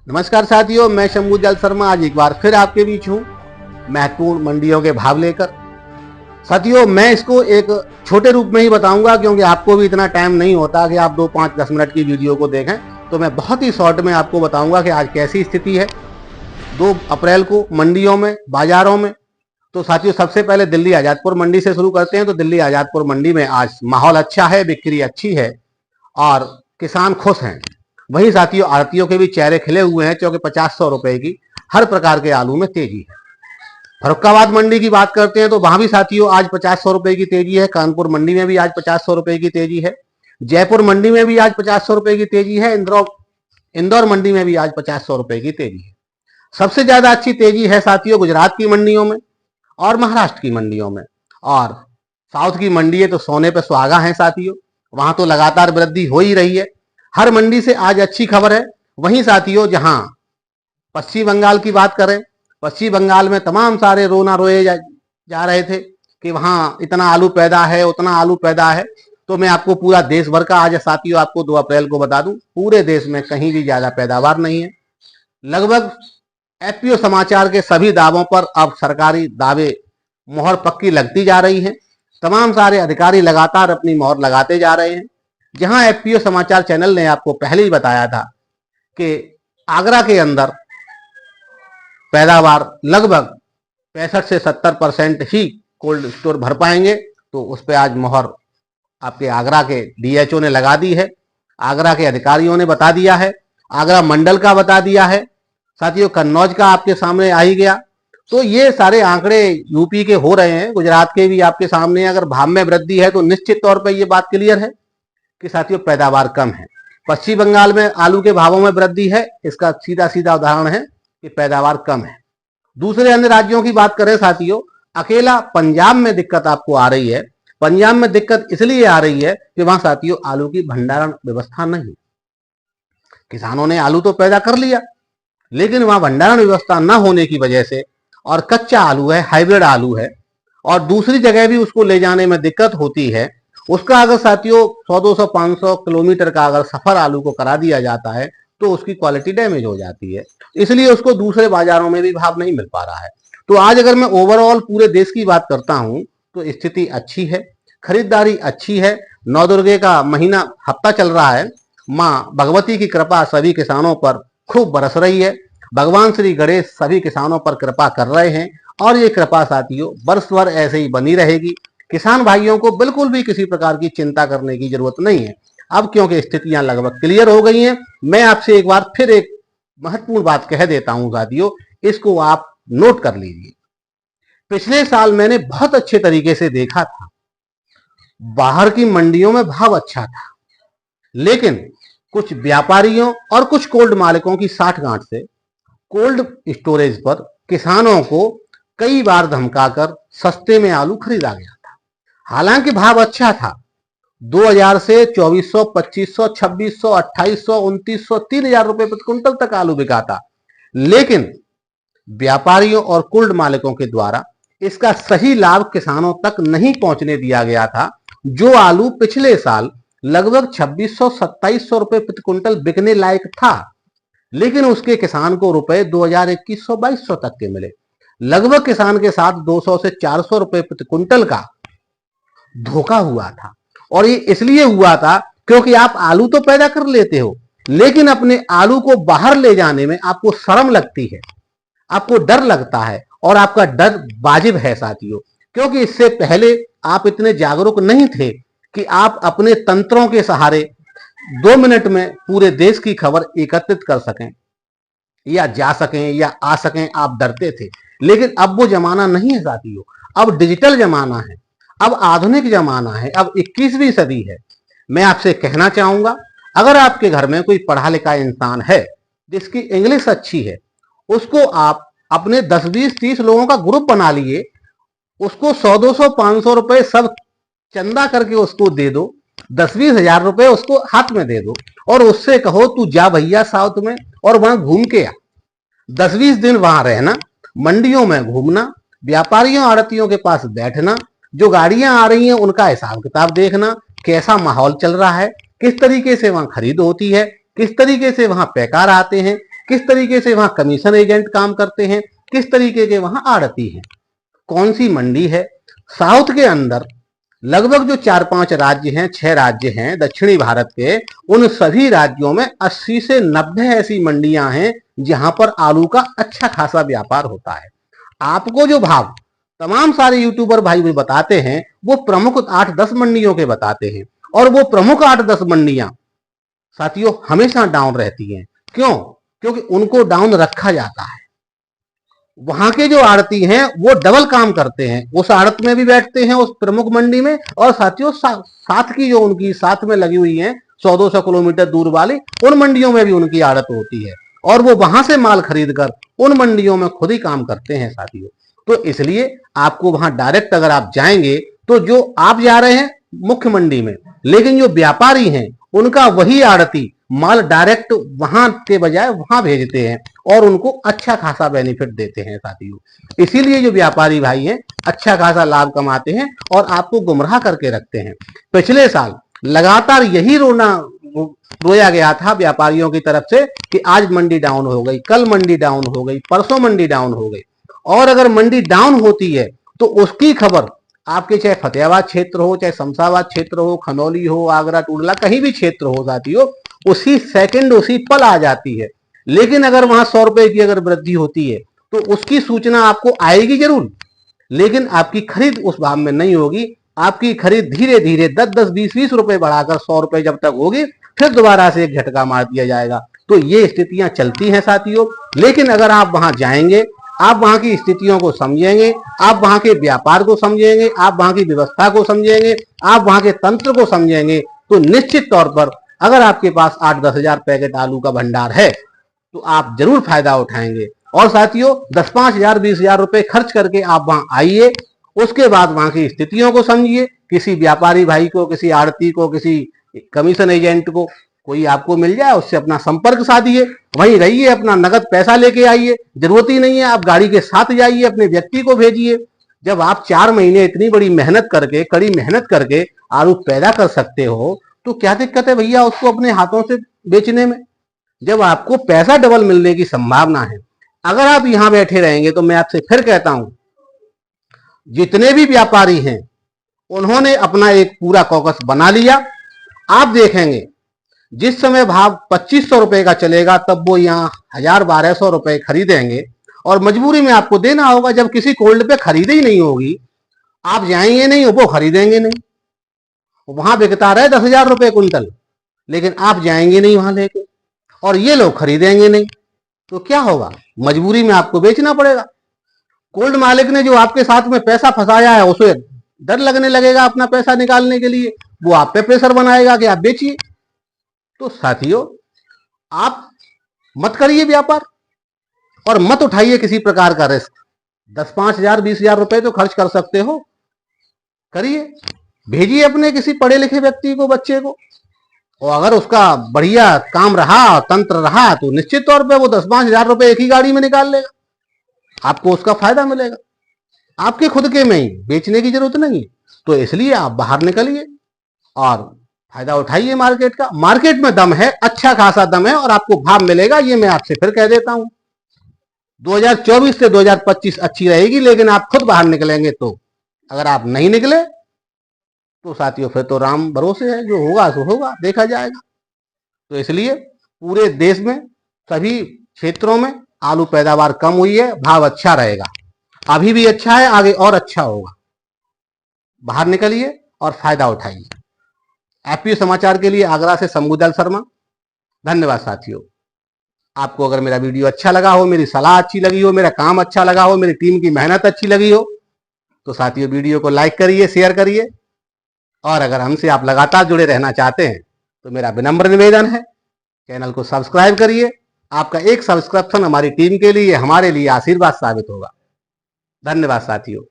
नमस्कार साथियों, मैं शंभू जल शर्मा आज एक बार फिर आपके बीच हूँ महत्वपूर्ण मंडियों के भाव लेकर। साथियों, मैं इसको एक छोटे रूप में ही बताऊंगा क्योंकि आपको भी इतना टाइम नहीं होता कि आप 2, 5, 10 मिनट की वीडियो को देखें। तो मैं बहुत ही शॉर्ट में आपको बताऊंगा कि आज कैसी स्थिति है 2 अप्रैल को मंडियों में, बाजारों में। तो साथियों, सबसे पहले दिल्ली आजादपुर मंडी से शुरू करते हैं। तो दिल्ली आजादपुर मंडी में आज माहौल अच्छा है, बिक्री अच्छी है और किसान खुश हैं। वही साथियों, आड़तियों के भी चेहरे खिले हुए हैं क्योंकि 50-100 रुपए की हर प्रकार के आलू में तेजी है। फर्रुखाबाद मंडी की बात करते हैं तो वहां भी साथियों आज 50-100 रुपए की तेजी है। कानपुर मंडी में भी आज 50-100 रुपए की तेजी है। जयपुर मंडी में भी आज 50-100 रुपए की तेजी है। इंदौर मंडी में भी आज 50-100 रुपए की तेजी है। सबसे ज्यादा अच्छी तेजी है साथियों गुजरात की मंडियों में और महाराष्ट्र की मंडियों में। और साउथ की मंडी है तो सोने पे सुहागा है साथियों, वहां तो लगातार वृद्धि हो ही रही है। हर मंडी से आज अच्छी खबर है। वहीं साथियों, जहां पश्चिम बंगाल की बात करें, पश्चिम बंगाल में तमाम सारे रोना रोए जा रहे थे कि वहां इतना आलू पैदा है, उतना आलू पैदा है। तो मैं आपको पूरा देश भर का आज साथियों आपको 2 अप्रैल को बता दूं, पूरे देश में कहीं भी ज्यादा पैदावार नहीं है। लगभग एफपीओ समाचार के सभी दावों पर अब सरकारी दावे मोहर पक्की लगती जा रही है। तमाम सारे अधिकारी लगातार अपनी मोहर लगाते जा रहे हैं। जहां एफपीओ समाचार चैनल ने आपको पहले ही बताया था कि आगरा के अंदर पैदावार लगभग 65 से 70% ही कोल्ड स्टोर भर पाएंगे, तो उस पर आज मोहर आपके आगरा के डीएचओ ने लगा दी है, आगरा के अधिकारियों ने बता दिया है, आगरा मंडल का बता दिया है। साथियों, कन्नौज का आपके सामने आ ही गया। तो ये सारे आंकड़े यूपी के हो रहे हैं, गुजरात के भी आपके सामने। अगर भाव में वृद्धि है तो निश्चित तौर पर यह बात क्लियर है कि साथियों पैदावार कम है। पश्चिम बंगाल में आलू के भावों में वृद्धि है, इसका सीधा सीधा उदाहरण है कि पैदावार कम है। दूसरे अन्य राज्यों की बात करें साथियों, अकेला पंजाब में दिक्कत आपको आ रही है। पंजाब में दिक्कत इसलिए आ रही है कि वहां साथियों आलू की भंडारण व्यवस्था नहीं। किसानों ने आलू तो पैदा कर लिया, लेकिन वहां भंडारण व्यवस्था न होने की वजह से, और कच्चा आलू है, हाइब्रिड आलू है, और दूसरी जगह भी उसको ले जाने में दिक्कत होती है। उसका अगर साथियों 100, 200, 500 किलोमीटर का अगर सफर आलू को करा दिया जाता है तो उसकी क्वालिटी डैमेज हो जाती है, इसलिए उसको दूसरे बाजारों में भी भाव नहीं मिल पा रहा है। तो आज अगर मैं ओवरऑल पूरे देश की बात करता हूं तो स्थिति अच्छी है, खरीदारी अच्छी है। नौ दुर्गे का महीना हफ्ता चल रहा है। मां भगवती की कृपा सभी किसानों पर खूब बरस रही है। भगवान श्री गणेश सभी किसानों पर कृपा कर रहे हैं और ये कृपा साथियों वर्ष भर ऐसे ही बनी रहेगी। किसान भाइयों को बिल्कुल भी किसी प्रकार की चिंता करने की जरूरत नहीं है अब, क्योंकि स्थितियां लगभग क्लियर हो गई हैं। मैं आपसे एक बार फिर एक महत्वपूर्ण बात कह देता हूं साथियों, इसको आप नोट कर लीजिए। पिछले साल मैंने बहुत अच्छे तरीके से देखा था, बाहर की मंडियों में भाव अच्छा था, लेकिन कुछ व्यापारियों और कुछ कोल्ड मालिकों की साठगांठ से कोल्ड स्टोरेज पर किसानों को कई बार धमकाकर सस्ते में आलू खरीदा गया था। हालांकि भाव अच्छा था, 2000 से 2400, 2500, 2600, 2800, 2900, 3000 रुपए प्रति क्विंटल तक आलू बिका था। लेकिन व्यापारियों और कोल्ड मालिकों के द्वारा इसका सही लाभ किसानों तक नहीं पहुंचने दिया गया था। जो आलू पिछले साल लगभग 2600, 2700 रुपए प्रति क्विंटल बिकने लायक था, लेकिन उसके किसान को रुपए 2021, 2200 तक के मिले। लगभग किसान के साथ 200 से 400 रुपए प्रति क्विंटल का धोखा हुआ था। और ये इसलिए हुआ था क्योंकि आप आलू तो पैदा कर लेते हो, लेकिन अपने आलू को बाहर ले जाने में आपको शर्म लगती है, आपको डर लगता है, और आपका डर वाजिब है साथियों, क्योंकि इससे पहले आप इतने जागरूक नहीं थे कि आप अपने तंत्रों के सहारे 2 मिनट में पूरे देश की खबर एकत्रित कर सकें या जा सकें या आ सकें। आप डरते थे, लेकिन अब वो जमाना नहीं है साथियों। अब डिजिटल जमाना है, अब आधुनिक जमाना है, अब 21वीं सदी है। मैं आपसे कहना चाहूंगा, अगर आपके घर में कोई पढ़ा लिखा इंसान है जिसकी इंग्लिश अच्छी है, उसको आप अपने 10, 20, 30 लोगों का ग्रुप बना लिए, उसको 100, 200, 500 रुपए सब चंदा करके उसको दे दो, 10, 20 हजार रुपए उसको हाथ में दे दो, और उससे कहो तू जा भैया साउथ में और वहां घूम के आ। 10, 20 दिन वहां रहना, मंडियों में घूमना, व्यापारियों आड़तियों के पास बैठना, जो गाड़ियां आ रही हैं उनका हिसाब किताब देखना, कैसा माहौल चल रहा है, किस तरीके से वहां खरीद होती है, किस तरीके से वहां पैकार आते हैं, किस तरीके से वहां कमीशन एजेंट काम करते हैं, किस तरीके के वहां आड़ती हैं, कौन सी मंडी है। साउथ के अंदर लगभग जो 4-5 राज्य हैं, 6 राज्य हैं दक्षिणी भारत के, उन सभी राज्यों में 80 से 90 ऐसी मंडियां हैं जहां पर आलू का अच्छा खासा व्यापार होता है। आपको जो भाव तमाम सारे यूट्यूबर भाई भी बताते हैं वो प्रमुख 8-10 मंडियों के बताते हैं, और वो प्रमुख 8-10 मंडियां साथियों हमेशा डाउन रहती हैं। क्यों? क्योंकि उनको डाउन रखा जाता है। वहां के जो आड़ती हैं वो डबल काम करते हैं, उस आड़त में भी बैठते हैं उस प्रमुख मंडी में, और साथियों साथ की जो उनकी साथ में लगी हुई है 100-200 किलोमीटर दूर वाली उन मंडियों में भी उनकी आड़त होती है, और वो वहां से माल खरीद कर उन मंडियों में खुद ही काम करते हैं साथियों। तो इसलिए आपको वहां डायरेक्ट अगर आप जाएंगे तो जो आप जा रहे हैं मुख्य मंडी में, लेकिन जो व्यापारी हैं उनका वही आड़ती माल डायरेक्ट वहां के बजाय वहां भेजते हैं और उनको अच्छा खासा बेनिफिट देते हैं साथियों। इसीलिए जो व्यापारी भाई हैं अच्छा खासा लाभ कमाते हैं और आपको गुमराह करके रखते हैं। पिछले साल लगातार यही रोया गया था व्यापारियों की तरफ से कि आज मंडी डाउन हो गई, कल मंडी डाउन हो गई, परसों मंडी डाउन हो गई। और अगर मंडी डाउन होती है तो उसकी खबर आपके चाहे फतेहाबाद क्षेत्र हो, चाहे शमशाबाद क्षेत्र हो, खनौली हो, आगरा, टूडला, कहीं भी क्षेत्र हो साथियों, उसी सेकंड उसी पल आ जाती है। लेकिन अगर वहां 100 रुपए की अगर वृद्धि होती है तो उसकी सूचना आपको आएगी जरूर, लेकिन आपकी खरीद उस भाव में नहीं होगी। आपकी खरीद धीरे धीरे 10-10, 20-20 रुपए बढ़ाकर 100 रुपए जब तक होगी फिर दोबारा से एक झटका मार दिया जाएगा। तो ये स्थितियां चलती हैं साथियों। लेकिन अगर आप वहां जाएंगे, आप वहां की स्थितियों को समझेंगे, आप वहां के व्यापार को समझेंगे, आप वहां की व्यवस्था को समझेंगे, आप वहां के तंत्र को समझेंगे, तो निश्चित तौर पर अगर आपके पास 8-10 हजार पैकेट आलू का भंडार है तो आप जरूर फायदा उठाएंगे। और साथियों 10-5 हजार 20 हजार रुपए खर्च करके आप वहां आइए, उसके बाद वहां की स्थितियों को समझिए। किसी व्यापारी भाई को, किसी आड़ती को, किसी कमीशन एजेंट को कोई आपको मिल जाए उससे अपना संपर्क साधिए, वहीं रहिए, अपना नगद पैसा लेके आइए। जरूरत ही नहीं है आप गाड़ी के साथ जाइए, अपने व्यक्ति को भेजिए। जब आप 4 महीने इतनी बड़ी मेहनत करके, कड़ी मेहनत करके आलू पैदा कर सकते हो तो क्या दिक्कत है भैया उसको अपने हाथों से बेचने में, जब आपको पैसा डबल मिलने की संभावना है। अगर आप यहां बैठे रहेंगे तो मैं आपसे फिर कहता हूं, जितने भी व्यापारी हैं उन्होंने अपना एक पूरा कॉकस बना लिया। आप देखेंगे जिस समय भाव 2500 रुपए का चलेगा तब वो यहाँ 1000-1200 रुपए खरीदेंगे, और मजबूरी में आपको देना होगा। जब किसी कोल्ड पे खरीदे ही नहीं होगी, आप जाएंगे नहीं, वो खरीदेंगे नहीं। वहां बिकता रहे 10,000 रुपए कुंटल, लेकिन आप जाएंगे नहीं वहां लेके, और ये लोग खरीदेंगे नहीं, तो क्या होगा? मजबूरी में आपको बेचना पड़ेगा। कोल्ड मालिक ने जो आपके साथ में पैसा फंसाया है उसे डर लगने लगेगा अपना पैसा निकालने के लिए, वो आप पे प्रेशर बनाएगा कि आप बेचिए। तो साथियों आप मत करिए व्यापार और मत उठाइए किसी प्रकार का रिस्क। 10-5 हजार 20 हजार रुपए तो खर्च कर सकते हो, करिए, भेजिए अपने किसी पढ़े लिखे व्यक्ति को, बच्चे को, और अगर उसका बढ़िया काम रहा, तंत्र रहा, तो निश्चित तौर पे वो 10-5 हजार रुपए एक ही गाड़ी में निकाल लेगा, आपको उसका फायदा मिलेगा। आपके खुद के में ही, बेचने की जरूरत नहीं। तो इसलिए आप बाहर निकलिए और फायदा उठाइए मार्केट का। मार्केट में दम है, अच्छा खासा दम है, और आपको भाव मिलेगा, ये मैं आपसे फिर कह देता हूं। 2024 से 2025 अच्छी रहेगी, लेकिन आप खुद बाहर निकलेंगे तो। अगर आप नहीं निकले तो साथियों फिर तो राम भरोसे है, जो होगा सो होगा, देखा जाएगा। तो इसलिए पूरे देश में सभी क्षेत्रों में आलू पैदावार कम हुई है, भाव अच्छा रहेगा, अभी भी अच्छा है, आगे और अच्छा होगा। बाहर निकलिए और फायदा उठाइए। एपी समाचार के लिए आगरा से शंभुदल शर्मा। धन्यवाद साथियों। आपको अगर मेरा वीडियो अच्छा लगा हो, मेरी सलाह अच्छी लगी हो, मेरा काम अच्छा लगा हो, मेरी टीम की मेहनत अच्छी लगी हो, तो साथियों वीडियो को लाइक करिए, शेयर करिए। और अगर हमसे आप लगातार जुड़े रहना चाहते हैं तो मेरा विनम्र निवेदन है, चैनल को सब्सक्राइब करिए। आपका एक सब्सक्रिप्शन हमारी टीम के लिए, हमारे लिए आशीर्वाद साबित होगा। धन्यवाद साथियों।